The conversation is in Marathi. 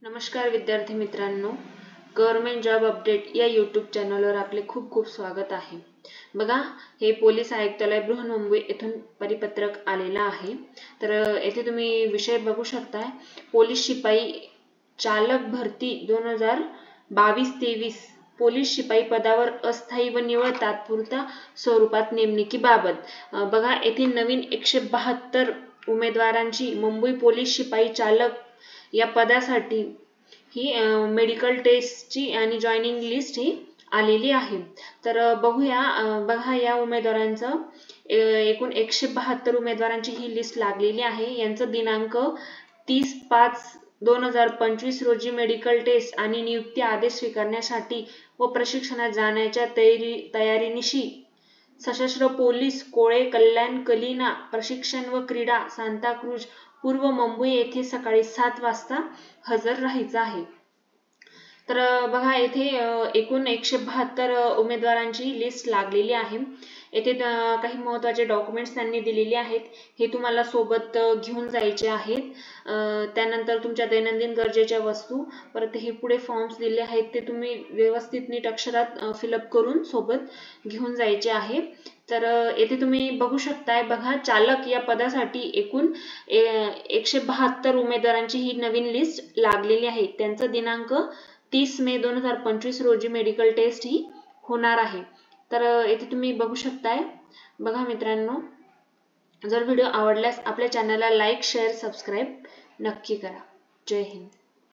नमस्कार विद्यार्थी मित्रांनो, गव्हर्नमेंट जॉब अपडेट या यूट्यूब चॅनलवर आपले खूप खूप स्वागत आहे। बघा, हे पोलीस आयुक्तालय बृहन्मुंबई येथून परिपत्रक आलेला आहे। तर येथे तुम्ही विषय बघू शकता, पोलीस शिपाई चालक भरती 2022-23 पोलीस शिपाई पदावर अस्थायी व निवड तात्पुरत्या स्वरूपात नेमणुकीबाबत बघा, येथे नवीन 172 उमेदवारांची मुंबई पोलीस शिपाई चालक या पदासाठी ही मेडिकल टेस्टची आणि जॉइनिंग लिस्ट ही आलेली आहे। तर बघूया, बघा या उमेदवारांचं एकूण 172 उमेदवारांची ही लिस्ट लागलेली आहे। यांचं दिनांक 30/5/2025 रोजी मेडिकल टेस्ट आणि नियुक्ती आदेश स्वीकारण्यासाठी व प्रशिक्षणात जाण्याच्या तयारीनिशी सशस्त्र पोलीस कोळे कल्याण कलिना प्रशिक्षण व क्रीडा सांताक्रूज पूर्व मुंबई येथे सकाळी 7 वाजता हजर राहायचं आहे। तर बघा, येथे एकूण 172 उमेदवारांची लिस्ट लागलेली आहे। येथे काही महत्त्वाचे डॉक्युमेंट्स त्यांनी दिलेले आहेत, हे तुम्हाला सोबत घेऊन जायचे आहेत। त्यानंतर तुमच्या दैनंदिन गरजेच्या वस्तू, परत हे पुढे फॉर्म्स दिले आहेत ते तुम्ही व्यवस्थित नीट अक्षरात फिलअप करून सोबत घेऊन जायचे आहे। तर येथे तुम्ही बघू शकताय, बघा चालक या पदासाठी एकूण 172 उमेदवारांची ही नवीन लिस्ट लागलेली आहे। त्यांचा दिनांक 30 मे 2025 रोजी मेडिकल टेस्ट ही होणार आहे। तर येथे तुम्ही बघू शकताय। बघा मित्रांनो, जर व्हिडिओ आवडल्यास आपल्या चॅनलला लाईक, शेअर, सबस्क्राईब नक्की करा। जय हिंद।